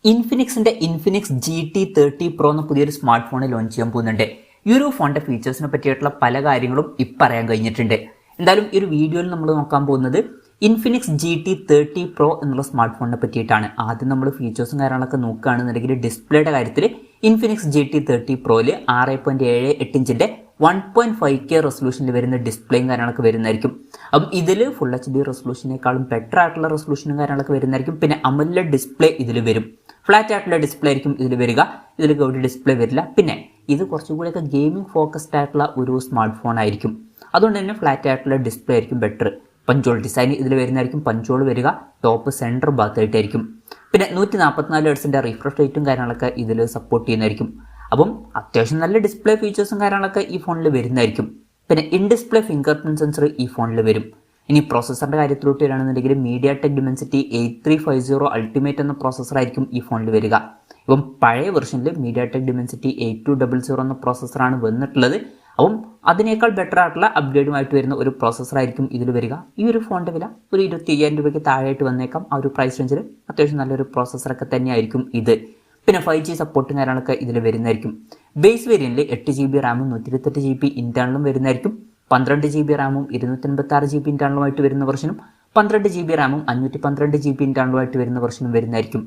ഇൻഫിനിക്സിന്റെ Infinix GT30 Pro എന്ന പുതിയൊരു smart phone launch ചെയ്യാൻ പോകുന്നുണ്ട്. ഈ ഒരു ഫോണിന്റെ ഫീച്ചേഴ്സിനെ പറ്റിയിട്ടുള്ള പല കാര്യങ്ങളും പറയാൻ കഴിഞ്ഞിട്ടുണ്ട്. എന്തായാലും ഈ ഒരു വീഡിയോയിൽ നമ്മൾ നോക്കാൻ പോകുന്നത് ഇൻഫിനിക്സ് GT30 Pro എന്നുള്ള സ്മാർട്ട് ഫോണിനെ പറ്റിയിട്ടാണ്. ആദ്യം നമ്മൾ ഫീച്ചേഴ്സും കാര്യങ്ങളൊക്കെ നോക്കുകയാണെന്നുണ്ടെങ്കിൽ ഡിസ്പ്ലേയുടെ കാര്യത്തിൽ ഇൻഫിനിക്സ് GT30 Proയിൽ 6.78 ഇഞ്ചിന്റെ 1.5K റെസൊല്യൂഷനിൽ വരുന്ന ഡിസ്പ്ലേയും കാര്യങ്ങളൊക്കെ വരുന്നതായിരിക്കും. അപ്പം ഇതിൽ ഫുൾ HD റെസൊല്യൂഷനേക്കാളും ബെറ്റർ ആയിട്ടുള്ള റെസൊല്യൂഷനും കാര്യങ്ങളൊക്കെ വരുന്നതായിരിക്കും. പിന്നെ AMOLED ഡിസ്പ്ലേ ഇതിൽ വരും. ഫ്ലാറ്റ് ആയിട്ടുള്ള ഡിസ്പ്ലേ ആയിരിക്കും ഇതിൽ വരിക. ഇതിൽ ഗൗഡി ഡിസ്പ്ലേ വരില്ല. പിന്നെ ഇത് കുറച്ചുകൂടിയൊക്കെ ഗെയിമിംഗ് ഫോക്കസ്ഡ് ആയിട്ടുള്ള ഒരു സ്മാർട്ട് ഫോൺ ആയിരിക്കും. അതുകൊണ്ട് തന്നെ ഫ്ലാറ്റ് ആയിട്ടുള്ള ഡിസ്പ്ലേ ആയിരിക്കും ബെറ്റർ. പഞ്ചോൾ ഡിസൈൻ ഇതിൽ വരുന്നതായിരിക്കും. പഞ്ചോൾ വരിക ടോപ്പ് സെൻറ്റർ ഭാഗത്തായിട്ടായിരിക്കും. പിന്നെ 144 ഹെർട്സിൻ്റെ റിഫ്രഷ് റേറ്റും കാര്യങ്ങളൊക്കെ ഇതിൽ സപ്പോർട്ട് ചെയ്യുന്നതായിരിക്കും. അപ്പം അത്യാവശ്യം നല്ല ഡിസ്പ്ലേ ഫീച്ചേഴ്സും കാര്യങ്ങളൊക്കെ ഈ ഫോണിൽ വരുന്നതായിരിക്കും. പിന്നെ in display finger print sensor ഈ ഫോണിൽ വരും. ഇനി പ്രോസസ്സറിൻ്റെ കാര്യത്തിലോട്ട് വരികയാണെന്നുണ്ടെങ്കിൽ MediaTek Dimensity 8350 അൾട്ടിമേറ്റ് എന്ന പ്രോസസ്സറായിരിക്കും ഈ ഫോണിൽ വരിക. ഇപ്പം പഴയ വെർഷനിൽ MediaTek Dimensity 8200 എന്ന പ്രോസസ്സറാണ് വന്നിട്ടുള്ളത്. അപ്പം അതിനേക്കാൾ ബെറ്റർ ആയിട്ടുള്ള അപ്ഗ്രേഡുമായിട്ട് വരുന്ന ഒരു പ്രോസസ്സറായിരിക്കും ഇതിൽ വരിക. ഈ ഒരു ഫോണിൻ്റെ വില ഒരു 25,000 രൂപയ്ക്ക് താഴെയായിട്ട് വന്നേക്കാം. ആ ഒരു പ്രൈസ് റേഞ്ചിൽ അത്യാവശ്യം നല്ലൊരു പ്രോസസ്സറൊക്കെ തന്നെയായിരിക്കും ഇത്. പിന്നെ 5G സപ്പോർട്ടും കാര്യങ്ങളൊക്കെ ഇതിൽ വരുന്നതായിരിക്കും. ബേസ് വേരിയൻറ്റിൽ 8GB റാമും 128GB ഇന്റേണലും വരുന്നതായിരിക്കും. 12GB റാമും 256GB ഇന്റേണലുമായിട്ട് വരുന്ന വെർഷനും 12GB റാമും 512GB ഇന്റേണലുമായിട്ട് വരുന്ന വെർഷനും വരുന്നതായിരിക്കും.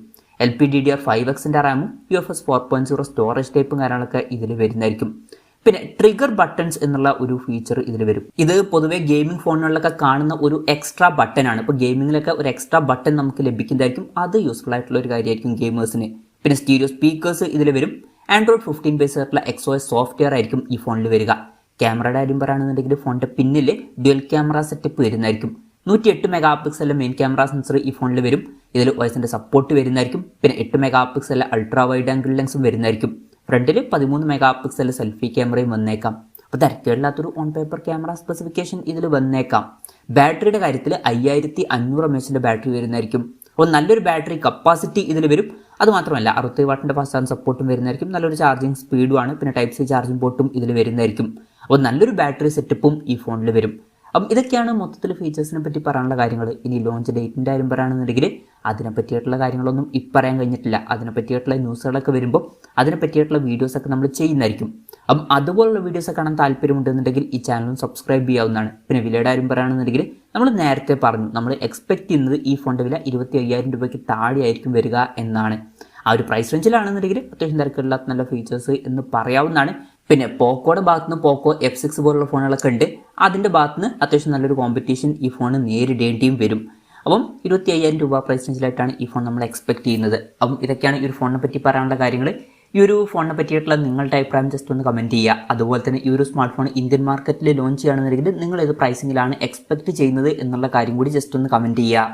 LPDDR5Xന്റെ റാമും UFS 4.0 സ്റ്റോറേജ് ടൈപ്പും കാര്യങ്ങളൊക്കെ ഇതിൽ വരുന്നതായിരിക്കും. പിന്നെ ട്രിഗർ ബട്ടൺസ് എന്നുള്ള ഒരു ഫീച്ചർ ഇതിൽ വരും. ഇത് പൊതുവേ ഗെയിമിംഗ് ഫോണുകളിലൊക്കെ കാണുന്ന ഒരു എക്സ്ട്രാ ബട്ടൺ ആണ്. ഇപ്പോൾ ഗെയിമിങ്ങിലൊക്കെ ഒരു എക്സ്ട്രാ ബട്ടൺ നമുക്ക് ലഭിക്കുന്നതായിരിക്കും. അത് യൂസ്ഫുൾ ആയിട്ടുള്ള ഒരു കാര്യമായിരിക്കും ഗെയിമേഴ്സിന്. പിന്നെ സ്റ്റീരിയോ സ്പീക്കേഴ്സ് ഇതിൽ വരും. Android 15 ബേസ് ആയിട്ടുള്ള XOS സോഫ്റ്റ്വെയർ ആയിരിക്കും ഈ ഫോണിൽ വരിക. ക്യാമറയുടെ കാര്യം പറയുകയാണെന്നുണ്ടെങ്കിൽ ഫോണിൻ്റെ പിന്നിൽ ഡ്യുവൽ ക്യാമറ സെറ്റപ്പ് വരുന്നതായിരിക്കും. 108 മെഗാ പിക്സലിലെ മെയിൻ ക്യാമറ സെൻസർ ഈ ഫോണിൽ വരും. ഇതിൽ വോയിസിൻ്റെ സപ്പോർട്ട് വരുന്നതായിരിക്കും. പിന്നെ 8 മെഗാ പിക്സലിലെ അൾട്രാ വൈഡ് ആംഗിൾ ലെൻസും വരുന്നതായിരിക്കും. ഫ്രണ്ടിൽ 13 മെഗാ പിക്സലിലെ സെൽഫി ക്യാമറയും വന്നേക്കാം. അപ്പോൾ തിരക്കേടില്ലാത്തൊരു ഓൺ പേപ്പർ ക്യാമറ സ്പെസിഫിക്കേഷൻ ഇതിൽ വന്നേക്കാം. ബാറ്ററിയുടെ കാര്യത്തിൽ 5500 mAh ബാറ്ററി വരുന്നതായിരിക്കും. അപ്പോൾ നല്ലൊരു ബാറ്ററി കപ്പാസിറ്റി ഇതിൽ വരും. അതുമാത്രമല്ല 60 വാട്ടിൻ്റെ ഫാസ്റ്റ് ചാർജ് സപ്പോർട്ടും വരുന്നതായിരിക്കും. നല്ലൊരു ചാർജിങ് സ്പീഡുമാണ്. പിന്നെ Type-C ചാർജിങ് പോർട്ടും ഇതിൽ വരുന്നതായിരിക്കും. അപ്പോൾ നല്ലൊരു ബാറ്ററി സെറ്റപ്പും ഈ ഫോണിൽ വരും. അപ്പം ഇതൊക്കെയാണ് മൊത്തത്തിൽ ഫീച്ചേഴ്സിനെ പറ്റി പറയാനുള്ള കാര്യങ്ങൾ. ഇനി ലോഞ്ച് ഡേറ്റിൻ്റെ കാര്യം പറയുകയാണെന്നുണ്ടെങ്കിൽ അതിനെ പറ്റിയിട്ടുള്ള കാര്യങ്ങളൊന്നും പറയാൻ കഴിഞ്ഞിട്ടില്ല. അതിനെ പറ്റിയിട്ടുള്ള ന്യൂസുകളൊക്കെ വരുമ്പോൾ അതിനെ പറ്റിയിട്ടുള്ള വീഡിയോസൊക്കെ നമ്മൾ ചെയ്യുന്നതായിരിക്കും. അപ്പം അതുപോലുള്ള വീഡിയോസൊക്കെ കാണാൻ താല്പര്യമുണ്ടെന്നുണ്ടെങ്കിൽ ഈ ചാനലും സബ്സ്ക്രൈബ് ചെയ്യാവുന്നതാണ്. പിന്നെ വിലയുടെ കാര്യം പറയുകയാണെന്നുണ്ടെങ്കിൽ നമ്മൾ നേരത്തെ പറഞ്ഞു, നമ്മൾ എക്സ്പെക്ട് ചെയ്യുന്നത് ഈ ഫോണിൻ്റെ വില 25,000 രൂപയ്ക്ക് താഴെയായിരിക്കും വരിക എന്നാണ്. ആ ഒരു പ്രൈസ് റേഞ്ചിലാണെന്നുണ്ടെങ്കിൽ അത്യാവശ്യം തിരക്കില്ലാത്ത നല്ല ഫീച്ചേഴ്സ് എന്ന് പറയാവുന്നതാണ്. പിന്നെ പോക്കോയുടെ ഭാഗത്തുനിന്ന് പോക്കോ F6 പോലുള്ള ഫോണുകളൊക്കെ ഉണ്ട്. അതിൻ്റെ ഭാഗത്തുനിന്ന് അത്യാവശ്യം നല്ലൊരു കോമ്പറ്റീഷൻ ഈ ഫോൺ നേരിടേണ്ടിയും വരും. അപ്പം 25,000 രൂപ പ്രൈസ് റേഞ്ചിലായിട്ടാണ് ഈ ഫോൺ നമ്മൾ എക്സ്പെക്ട് ചെയ്യുന്നത്. അപ്പം ഇതൊക്കെയാണ് ഈ ഒരു ഫോണിനെ പറ്റി പറയാനുള്ള കാര്യങ്ങൾ. ഈ ഒരു ഫോണിനെ പറ്റിയിട്ടുള്ള നിങ്ങളുടെ അഭിപ്രായം ജസ്റ്റ് ഒന്ന് കമൻറ്റ് ചെയ്യുക. അതുപോലെ തന്നെ ഈ ഒരു സ്മാർട്ട് ഫോൺ ഇന്ത്യൻ മാർക്കറ്റിൽ ലോഞ്ച് ചെയ്യുകയാണെന്നുണ്ടെങ്കിൽ നിങ്ങൾ ഏത് പ്രൈസിങ്ങിലാണ് എക്സ്പെക്ട് ചെയ്യുന്നത് എന്നുള്ള കാര്യം കൂടി ജസ്റ്റ് ഒന്ന് കമൻറ്റ് ചെയ്യുക.